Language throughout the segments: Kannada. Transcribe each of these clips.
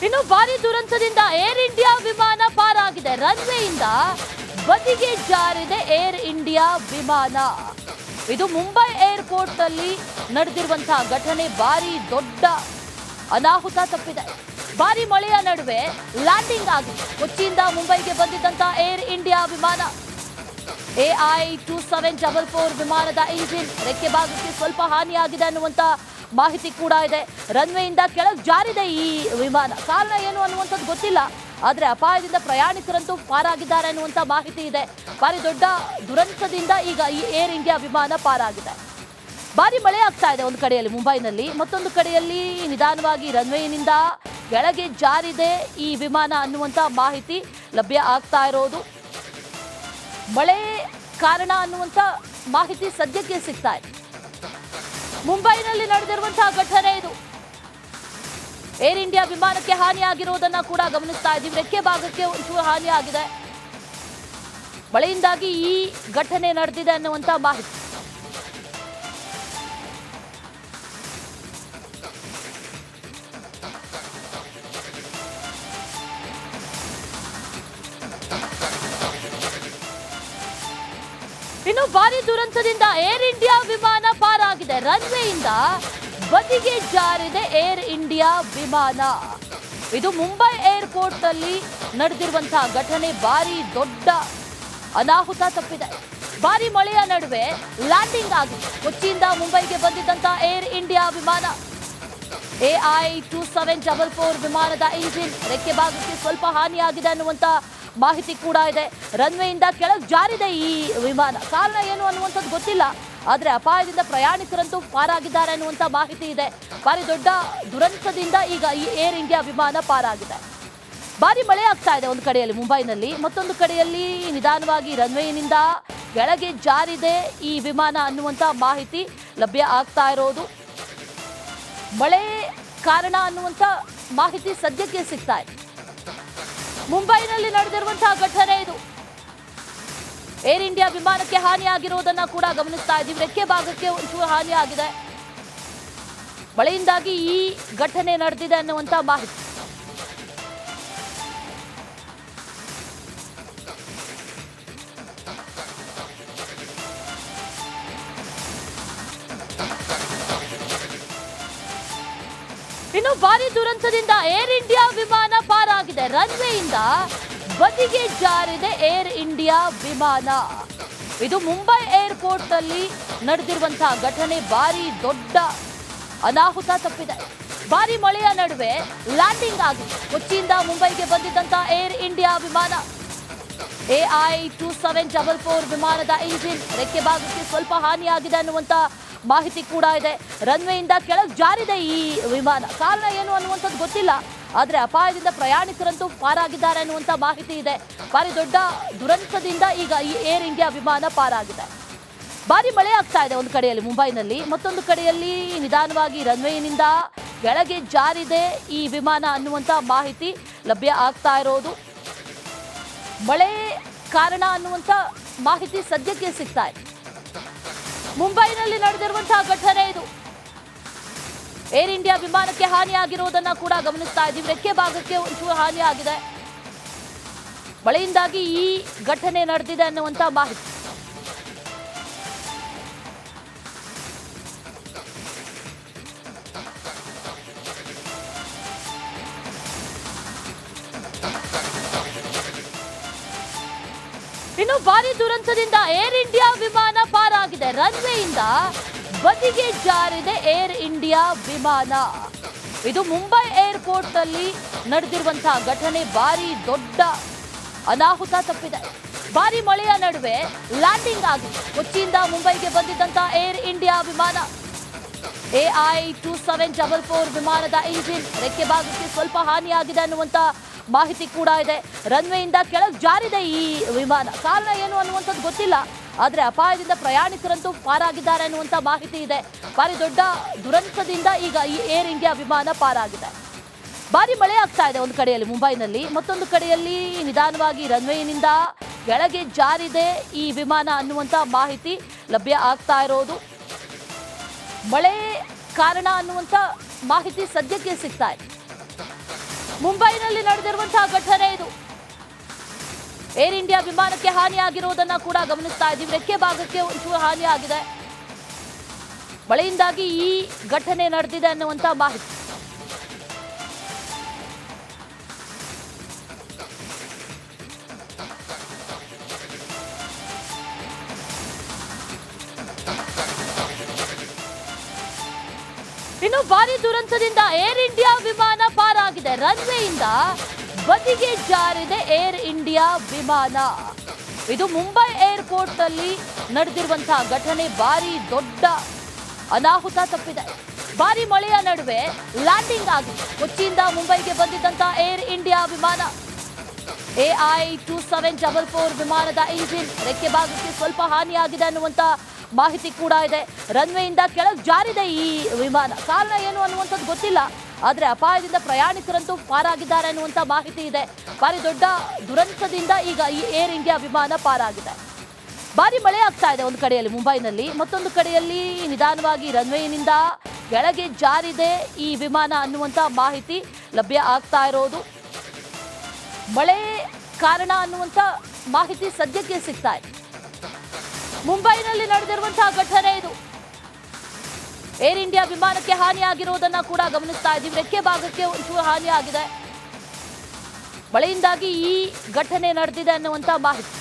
ಇನ್ನು ಭಾರಿ ದುರಂತದಿಂದ ಏರ್ ಇಂಡಿಯಾ ವಿಮಾನ ಪಾರಾಗಿದೆ. ರನ್ವೇಯಿಂದ ಬದಿಗೆ ಜಾರಿದೆ ಏರ್ ಇಂಡಿಯಾ ವಿಮಾನ. ಇದು ಮುಂಬೈ ಏರ್ಪೋರ್ಟ್ ಅಲ್ಲಿ ನಡೆದಿರುವಂತಹ ಘಟನೆ. ಭಾರಿ ದೊಡ್ಡ ಅನಾಹುತ ತಪ್ಪಿದೆ. ಭಾರಿ ಮಳೆಯ ನಡುವೆ ಲ್ಯಾಂಡಿಂಗ್ ಆಗಿದೆ. ಕೊಚ್ಚಿಯಿಂದ ಮುಂಬೈಗೆ ಬಂದಿದ್ದಂತಹ ಏರ್ ಇಂಡಿಯಾ ವಿಮಾನ AI2744 ವಿಮಾನದ ಇಂಜಿನ್ ರೆಕ್ಕೆ ಭಾಗಕ್ಕೆ ಸ್ವಲ್ಪ ಹಾನಿಯಾಗಿದೆ ಅನ್ನುವಂತ ಮಾಹಿತಿ ಕೂಡ ಇದೆ. ರನ್ವೇಯಿಂದ ಕೆಳಗೆ ಜಾರಿದೆ ಈ ವಿಮಾನ. ಕಾರಣ ಏನು ಅನ್ನುವಂಥದ್ದು ಗೊತ್ತಿಲ್ಲ. ಆದರೆ ಅಪಾಯದಿಂದ ಪ್ರಯಾಣಿಕರಂತೂ ಪಾರಾಗಿದ್ದಾರೆ ಅನ್ನುವಂಥ ಮಾಹಿತಿ ಇದೆ. ಭಾರಿ ದೊಡ್ಡ ದುರಂತದಿಂದ ಈಗ ಈ ಏರ್ ಇಂಡಿಯಾ ವಿಮಾನ ಪಾರಾಗಿದೆ. ಭಾರಿ ಮಳೆ ಆಗ್ತಾ ಇದೆ ಒಂದು ಕಡೆಯಲ್ಲಿ ಮುಂಬೈನಲ್ಲಿ, ಮತ್ತೊಂದು ಕಡೆಯಲ್ಲಿ ನಿಧಾನವಾಗಿ ರನ್ವೇನಿಂದ ಕೆಳಗೆ ಜಾರಿದೆ ಈ ವಿಮಾನ ಅನ್ನುವಂಥ ಮಾಹಿತಿ ಲಭ್ಯ ಆಗ್ತಾ ಇರೋದು. ಮಳೆ ಕಾರಣ ಅನ್ನುವಂಥ ಮಾಹಿತಿ ಸದ್ಯಕ್ಕೆ ಸಿಗ್ತಾ ಇದೆ. ಮುಂಬೈನಲ್ಲಿ ನಡೆದಿರುವಂತಹ ಘಟನೆ ಇದು. ಏರ್ ಇಂಡಿಯಾ ವಿಮಾನಕ್ಕೆ ಹಾನಿಯಾಗಿರುವುದನ್ನ ಕೂಡ ಗಮನಿಸ್ತಾ ಇದ್ದೀವಿ. ರೆಕ್ಕೆ ಭಾಗಕ್ಕೆ ಒಂಚೂರು ಹಾನಿಯಾಗಿದೆ. ಮಳೆಯಿಂದಾಗಿ ಈ ಘಟನೆ ನಡೆದಿದೆ ಅನ್ನುವಂಥ ಮಾಹಿತಿ. ಇನ್ನು ಭಾರಿ ದುರಂತದಿಂದ ಏರ್ ಇಂಡಿಯಾ ವಿಮಾನ ಪಾರಾಗಿದೆ. ರನ್ವೇಯಿಂದ ಬದಿಗೆ ಜಾರಿದೆ ಏರ್ ಇಂಡಿಯಾ ವಿಮಾನ. ಇದು ಮುಂಬೈ ಏರ್ಪೋರ್ಟ್ ಅಲ್ಲಿ ನಡೆದಿರುವಂತಹ ಘಟನೆ. ಭಾರಿ ದೊಡ್ಡ ಅನಾಹುತ ತಪ್ಪಿದೆ. ಭಾರಿ ಮಳೆಯ ನಡುವೆ ಲ್ಯಾಂಡಿಂಗ್ ಆಗಿದೆ. ಕೊಚ್ಚಿಯಿಂದ ಮುಂಬೈಗೆ ಬಂದಿದ್ದಂತಹ ಏರ್ ಇಂಡಿಯಾ ವಿಮಾನ AI2744 ವಿಮಾನದ ಇಂಜಿನ್ ರೆಕ್ಕೆ ಭಾಗಕ್ಕೆ ಸ್ವಲ್ಪ ಹಾನಿಯಾಗಿದೆ ಅನ್ನುವಂತ ಮಾಹಿತಿ ಕೂಡ ಇದೆ. ರನ್ವೇಯಿಂದ ಕೆಳಗೆ ಜಾರಿದೆ ಈ ವಿಮಾನ. ಕಾರಣ ಏನು ಅನ್ನುವಂಥದ್ದು ಗೊತ್ತಿಲ್ಲ. ಆದರೆ ಅಪಾಯದಿಂದ ಪ್ರಯಾಣಿಕರಂತೂ ಪಾರಾಗಿದ್ದಾರೆ ಅನ್ನುವಂಥ ಮಾಹಿತಿ ಇದೆ. ಭಾರಿ ದೊಡ್ಡ ದುರಂತದಿಂದ ಈಗ ಈ ಏರ್ ಇಂಡಿಯಾ ವಿಮಾನ ಪಾರಾಗಿದೆ. ಭಾರಿ ಮಳೆ ಆಗ್ತಾ ಇದೆ ಒಂದು ಕಡೆಯಲ್ಲಿ ಮುಂಬೈನಲ್ಲಿ, ಮತ್ತೊಂದು ಕಡೆಯಲ್ಲಿ ನಿಧಾನವಾಗಿ ರನ್ವೇನಿಂದ ಕೆಳಗೆ ಜಾರಿದೆ ಈ ವಿಮಾನ ಅನ್ನುವಂಥ ಮಾಹಿತಿ ಲಭ್ಯ ಆಗ್ತಾ ಇರೋದು. ಮಳೆ ಕಾರಣ ಅನ್ನುವಂಥ ಮಾಹಿತಿ ಸದ್ಯಕ್ಕೆ ಸಿಗ್ತಾ ಇದೆ. ಮುಂಬೈನಲ್ಲಿ ನಡೆದಿರುವಂತಹ ಘಟನೆ ಇದು. ಏರ್ ಇಂಡಿಯಾ ವಿಮಾನಕ್ಕೆ ಹಾನಿಯಾಗಿರುವುದನ್ನ ಕೂಡ ಗಮನಿಸ್ತಾ ಇದ್ದೀವಿ. ರೆಕ್ಕೆ ಭಾಗಕ್ಕೆ ಒಂಚೂರು ಹಾನಿಯಾಗಿದೆ. ಮಳೆಯಿಂದಾಗಿ ಈ ಘಟನೆ ನಡೆದಿದೆ ಅನ್ನುವಂಥ ಮಾಹಿತಿ. ಇನ್ನು ಭಾರಿ ದುರಂತದಿಂದ ಏರ್ ಇಂಡಿಯಾ ವಿಮಾನ ಪಾರಾಗಿದೆ. ರನ್ವೇಯಿಂದ ಬದಿಗೆ ಜಾರಿದೆ ಏರ್ ಇಂಡಿಯಾ ವಿಮಾನ. ಇದು ಮುಂಬೈ ಏರ್ಪೋರ್ಟ್ ಅಲ್ಲಿ ನಡೆದಿರುವಂತಹ ಘಟನೆ. ಭಾರಿ ದೊಡ್ಡ ಅನಾಹುತ ತಪ್ಪಿದೆ. ಭಾರಿ ಮಳೆಯ ನಡುವೆ ಲ್ಯಾಂಡಿಂಗ್ ಆಗಿದೆ. ಕೊಚ್ಚಿಯಿಂದ ಮುಂಬೈಗೆ ಬಂದಿದ್ದಂತಹ ಏರ್ ಇಂಡಿಯಾ ವಿಮಾನ AI2744 ವಿಮಾನದ ಇಂಜಿನ್ ರೆಕ್ಕೆ ಭಾಗಕ್ಕೆ ಸ್ವಲ್ಪ ಹಾನಿಯಾಗಿದೆ ಅನ್ನುವಂತ ಮಾಹಿತಿ ಕೂಡ ಇದೆ. ರನ್ವೇಯಿಂದ ಕೆಳಗೆ ಜಾರಿದೆ ಈ ವಿಮಾನ. ಕಾರಣ ಏನು ಅನ್ನುವಂಥದ್ದು ಗೊತ್ತಿಲ್ಲ. ಆದರೆ ಅಪಾಯದಿಂದ ಪ್ರಯಾಣಿಕರಂತೂ ಪಾರಾಗಿದ್ದಾರೆ ಅನ್ನುವಂಥ ಮಾಹಿತಿ ಇದೆ. ಭಾರಿ ದೊಡ್ಡ ದುರಂತದಿಂದ ಈಗ ಈ ಏರ್ ಇಂಡಿಯಾ ವಿಮಾನ ಪಾರಾಗಿದೆ. ಭಾರಿ ಮಳೆ ಆಗ್ತಾ ಇದೆ ಒಂದು ಕಡೆಯಲ್ಲಿ ಮುಂಬೈನಲ್ಲಿ, ಮತ್ತೊಂದು ಕಡೆಯಲ್ಲಿ ನಿಧಾನವಾಗಿ ರನ್ವೇನಿಂದ ಕೆಳಗೆ ಜಾರಿದೆ ಈ ವಿಮಾನ ಅನ್ನುವಂಥ ಮಾಹಿತಿ ಲಭ್ಯ ಆಗ್ತಾ ಇರೋದು. ಮಳೆ ಕಾರಣ ಅನ್ನುವಂಥ ಮಾಹಿತಿ ಸದ್ಯಕ್ಕೆ ಸಿಗ್ತಾ ಇದೆ. ಮುಂಬೈನಲ್ಲಿ ನಡೆದಿರುವಂತಹ ಘಟನೆ ಇದು. ಏರ್ ಇಂಡಿಯಾ ವಿಮಾನಕ್ಕೆ ಹಾನಿಯಾಗಿರುವುದನ್ನ ಕೂಡ ಗಮನಿಸ್ತಾ ಇದ್ದೀವಿ. ರೆಕ್ಕೆ ಭಾಗಕ್ಕೆ ಒಂಚೂರು ಹಾನಿಯಾಗಿದೆ. ಮಳೆಯಿಂದಾಗಿ ಈ ಘಟನೆ ನಡೆದಿದೆ ಅನ್ನುವಂಥ ಮಾಹಿತಿ. ಇನ್ನು ಭಾರಿ ದುರಂತದಿಂದ ಏರ್ ಇಂಡಿಯಾ ವಿಮಾನ ಪಾರಾಗಿದೆ. ರನ್ವೇಯಿಂದ ಬದಿಗೆ ಜಾರಿದೆ ಏರ್ ಇಂಡಿಯಾ ವಿಮಾನ. ಇದು ಮುಂಬೈ ಏರ್ಪೋರ್ಟ್ ಅಲ್ಲಿ ನಡೆದಿರುವಂತಹ ಘಟನೆ. ಭಾರಿ ದೊಡ್ಡ ಅನಾಹುತ ತಪ್ಪಿದೆ. ಭಾರಿ ಮಳೆಯ ನಡುವೆ ಲ್ಯಾಂಡಿಂಗ್ ಆಗಿದೆ. ಕೊಚ್ಚಿಯಿಂದ ಮುಂಬೈಗೆ ಬಂದಿದ್ದಂತಹ ಏರ್ ಇಂಡಿಯಾ ವಿಮಾನ AI2744 ವಿಮಾನದ ಇಂಜಿನ್ ರೆಕ್ಕೆ ಭಾಗಕ್ಕೆ ಸ್ವಲ್ಪ ಹಾನಿಯಾಗಿದೆ ಅನ್ನುವಂಥ ಮಾಹಿತಿ ಕೂಡ ಇದೆ. ರನ್ವೇಯಿಂದ ಕೆಳಗೆ ಜಾರಿದೆ ಈ ವಿಮಾನ. ಕಾರಣ ಏನು ಅನ್ನುವಂಥದ್ದು ಗೊತ್ತಿಲ್ಲ. ಆದರೆ ಅಪಾಯದಿಂದ ಪ್ರಯಾಣಿಕರಂತೂ ಪಾರಾಗಿದ್ದಾರೆ ಅನ್ನುವಂಥ ಮಾಹಿತಿ ಇದೆ. ಭಾರಿ ದೊಡ್ಡ ದುರಂತದಿಂದ ಈಗ ಈ ಏರ್ ಇಂಡಿಯಾ ವಿಮಾನ ಪಾರಾಗಿದೆ. ಭಾರಿ ಮಳೆ ಆಗ್ತಾ ಇದೆ ಒಂದು ಕಡೆಯಲ್ಲಿ ಮುಂಬೈನಲ್ಲಿ, ಮತ್ತೊಂದು ಕಡೆಯಲ್ಲಿ ನಿಧಾನವಾಗಿ ರನ್ವೇನಿಂದ ಕೆಳಗೆ ಜಾರಿದೆ ಈ ವಿಮಾನ ಅನ್ನುವಂಥ ಮಾಹಿತಿ ಲಭ್ಯ ಆಗ್ತಾ ಇರೋದು. ಮಳೆ ಕಾರಣ ಅನ್ನುವಂಥ ಮಾಹಿತಿ ಸದ್ಯಕ್ಕೆ ಸಿಗ್ತಾ ಇದೆ. ಮುಂಬೈನಲ್ಲಿ ನಡೆದಿರುವಂತಹ ಘಟನೆ ಇದು. ಏರ್ ಇಂಡಿಯಾ ವಿಮಾನಕ್ಕೆ ಹಾನಿಯಾಗಿರುವುದನ್ನ ಕೂಡ ಗಮನಿಸ್ತಾ ಇದ್ದೀವಿ. ರೆಕ್ಕೆ ಭಾಗಕ್ಕೆ ಒಂಚೂರು ಹಾನಿಯಾಗಿದೆ. ಮಳೆಯಿಂದಾಗಿ ಈ ಘಟನೆ ನಡೆದಿದೆ ಅನ್ನುವಂತ ಮಾಹಿತಿ. ಇನ್ನು ಭಾರಿ ದುರಂತದಿಂದ ಏರ್ ಇಂಡಿಯಾ ವಿಮಾನ ಪಾರಾಗಿದೆ. ರನ್ವೇಯಿಂದ ಬದಿಗೆ ಜಾರಿದೆ ಏರ್ ಇಂಡಿಯಾ ವಿಮಾನ. ಇದು ಮುಂಬೈ ಏರ್ಪೋರ್ಟ್ ಅಲ್ಲಿ ನಡೆದಿರುವಂತಹ ಘಟನೆ. ಭಾರಿ ದೊಡ್ಡ ಅನಾಹುತ ತಪ್ಪಿದೆ. ಭಾರಿ ಮಳೆಯ ನಡುವೆ ಲ್ಯಾಂಡಿಂಗ್ ಆಗಿದೆ. ಕೊಚ್ಚಿಯಿಂದ ಮುಂಬೈಗೆ ಬಂದಿದ್ದಂತಹ ಏರ್ ಇಂಡಿಯಾ ವಿಮಾನ AI2744 ವಿಮಾನದ ಇಂಜಿನ್ ರೆಕ್ಕೆ ಭಾಗಕ್ಕೆ ಸ್ವಲ್ಪ ಹಾನಿಯಾಗಿದೆ ಅನ್ನುವಂತ ಮಾಹಿತಿ ಕೂಡ ಇದೆ. ರನ್ವೇಯಿಂದ ಕೆಳಗೆ ಜಾರಿದೆ ಈ ವಿಮಾನ. ಕಾರಣ ಏನು ಅನ್ನುವಂಥದ್ದು ಗೊತ್ತಿಲ್ಲ. ಆದರೆ ಅಪಾಯದಿಂದ ಪ್ರಯಾಣಿಕರಂತೂ ಪಾರಾಗಿದ್ದಾರೆ ಅನ್ನುವಂಥ ಮಾಹಿತಿ ಇದೆ. ಭಾರಿ ದೊಡ್ಡ ದುರಂತದಿಂದ ಈಗ ಈ ಏರ್ ಇಂಡಿಯಾ ವಿಮಾನ ಪಾರಾಗಿದೆ. ಭಾರಿ ಮಳೆ ಆಗ್ತಾ ಇದೆ ಒಂದು ಕಡೆಯಲ್ಲಿ ಮುಂಬೈನಲ್ಲಿ, ಮತ್ತೊಂದು ಕಡೆಯಲ್ಲಿ ನಿಧಾನವಾಗಿ ರನ್ವೇನಿಂದ ಕೆಳಗೆ ಜಾರಿದೆ ಈ ವಿಮಾನ ಅನ್ನುವಂಥ ಮಾಹಿತಿ ಲಭ್ಯ ಆಗ್ತಾ ಇರೋದು. ಮಳೆ ಕಾರಣ ಅನ್ನುವಂಥ ಮಾಹಿತಿ ಸದ್ಯಕ್ಕೆ ಸಿಗ್ತಾ ಇದೆ. ಮುಂಬೈನಲ್ಲಿ ನಡೆದಿರುವಂತಹ ಘಟನೆ ಇದು. ಏರ್ ಇಂಡಿಯಾ ವಿಮಾನಕ್ಕೆ ಹಾನಿಯಾಗಿರುವುದನ್ನ ಕೂಡ ಗಮನಿಸ್ತಾ ಇದ್ದೀವಿ. ರೆಕ್ಕೆ ಭಾಗಕ್ಕೆ ಒಂಚೂರು ಹಾನಿಯಾಗಿದೆ. ಮಳೆಯಿಂದಾಗಿ ಈ ಘಟನೆ ನಡೆದಿದೆ ಅನ್ನುವಂತ ಮಾಹಿತಿ.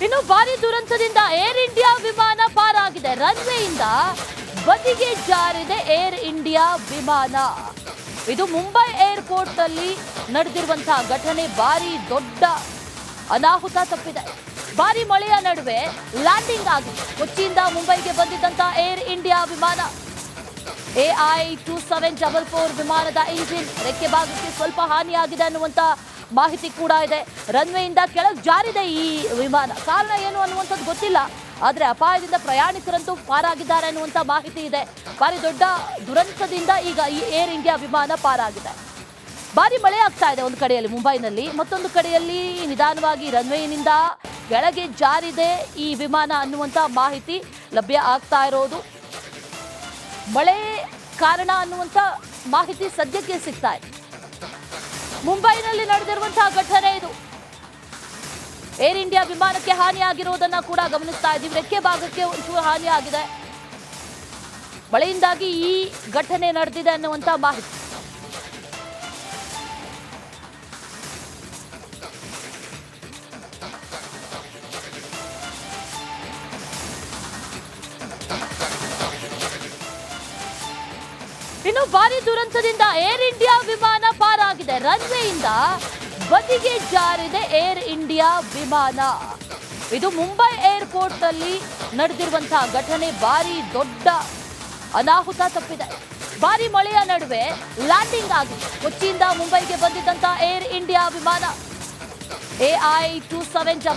ಇನ್ನು ಭಾರಿ ದುರಂತದಿಂದ ಏರ್ ಇಂಡಿಯಾ ವಿಮಾನ ಪಾರಾಗಿದೆ. ರನ್ವೇಯಿಂದ ಬದಿಗೆ ಜಾರಿದೆ ಏರ್ ಇಂಡಿಯಾ ವಿಮಾನ. ಇದು ಮುಂಬೈ ಏರ್ಪೋರ್ಟ್ ಅಲ್ಲಿ ನಡೆದಿರುವಂತಹ ಘಟನೆ. ಭಾರಿ ದೊಡ್ಡ ಅನಾಹುತ ತಪ್ಪಿದೆ. ಭಾರಿ ಮಳೆಯ ನಡುವೆ ಲ್ಯಾಂಡಿಂಗ್ ಆಗಿದೆ. ಕೊಚ್ಚಿಯಿಂದ ಮುಂಬೈಗೆ ಬಂದಿದ್ದಂತಹ ಏರ್ ಇಂಡಿಯಾ ವಿಮಾನ AI2744 ವಿಮಾನದ ಇಂಜಿನ್ ರೆಕ್ಕೆ ಭಾಗಕ್ಕೆ ಸ್ವಲ್ಪ ಹಾನಿಯಾಗಿದೆ ಅನ್ನುವಂತ ಮಾಹಿತಿ ಕೂಡ ಇದೆ. ರನ್ವೇಯಿಂದ ಕೆಳಗೆ ಜಾರಿದೆ ಈ ವಿಮಾನ. ಕಾರಣ ಏನು ಅನ್ನುವಂಥದ್ದು ಗೊತ್ತಿಲ್ಲ. ಆದರೆ ಅಪಾಯದಿಂದ ಪ್ರಯಾಣಿಕರಂತೂ ಪಾರಾಗಿದ್ದಾರೆ ಅನ್ನುವಂಥ ಮಾಹಿತಿ ಇದೆ. ಭಾರಿ ದೊಡ್ಡ ದುರಂತದಿಂದ ಈಗ ಈ ಏರ್ ಇಂಡಿಯಾ ವಿಮಾನ ಪಾರಾಗಿದೆ. ಭಾರಿ ಮಳೆ ಆಗ್ತಾ ಇದೆ ಒಂದು ಕಡೆಯಲ್ಲಿ ಮುಂಬೈನಲ್ಲಿ, ಮತ್ತೊಂದು ಕಡೆಯಲ್ಲಿ ನಿಧಾನವಾಗಿ ರನ್ವೇನಿಂದ ಕೆಳಗೆ ಜಾರಿದೆ ಈ ವಿಮಾನ ಅನ್ನುವಂಥ ಮಾಹಿತಿ ಲಭ್ಯ ಆಗ್ತಾ ಇರೋದು. ಮಳೆ ಕಾರಣ ಅನ್ನುವಂಥ ಮಾಹಿತಿ ಸದ್ಯಕ್ಕೆ ಸಿಗ್ತಾ ಇದೆ. ಮುಂಬೈನಲ್ಲಿ ನಡೆದಿರುವಂತಹ ಘಟನೆ ಇದು. ಏರ್ ಇಂಡಿಯಾ ವಿಮಾನಕ್ಕೆ ಹಾನಿಯಾಗಿರುವುದನ್ನ ಕೂಡ ಗಮನಿಸ್ತಾ ಇದ್ದೀವಿ. ರೆಕ್ಕೆ ಭಾಗಕ್ಕೆ ಒಂಚೂರು ಹಾನಿಯಾಗಿದೆ. ಮಳೆಯಿಂದಾಗಿ ಈ ಘಟನೆ ನಡೆದಿದೆ ಅನ್ನುವಂತ ಮಾಹಿತಿ. ಇನ್ನು ಭಾರಿ ದುರಂತದಿಂದ ಏರ್ ಇಂಡಿಯಾ ವಿಮಾನ ಪಾರಾಗಿದೆ. ರನ್ವೇಯಿಂದ ಬದಿಗೆ ಜಾರಿದೆ ಏರ್ ಇಂಡಿಯಾ ವಿಮಾನ. ಇದು ಮುಂಬೈ ಏರ್ಪೋರ್ಟ್ ಅಲ್ಲಿ ನಡೆದಿರುವಂತಹ ಘಟನೆ. ಭಾರಿ ದೊಡ್ಡ ಅನಾಹುತ ತಪ್ಪಿದೆ. ಭಾರಿ ಮಳೆಯ ನಡುವೆ ಲ್ಯಾಂಡಿಂಗ್ ಆಗಿದೆ. ಕೊಚ್ಚಿಯಿಂದ ಮುಂಬೈಗೆ ಬಂದಿದ್ದಂತಹ ಏರ್ ಇಂಡಿಯಾ ವಿಮಾನ AI2744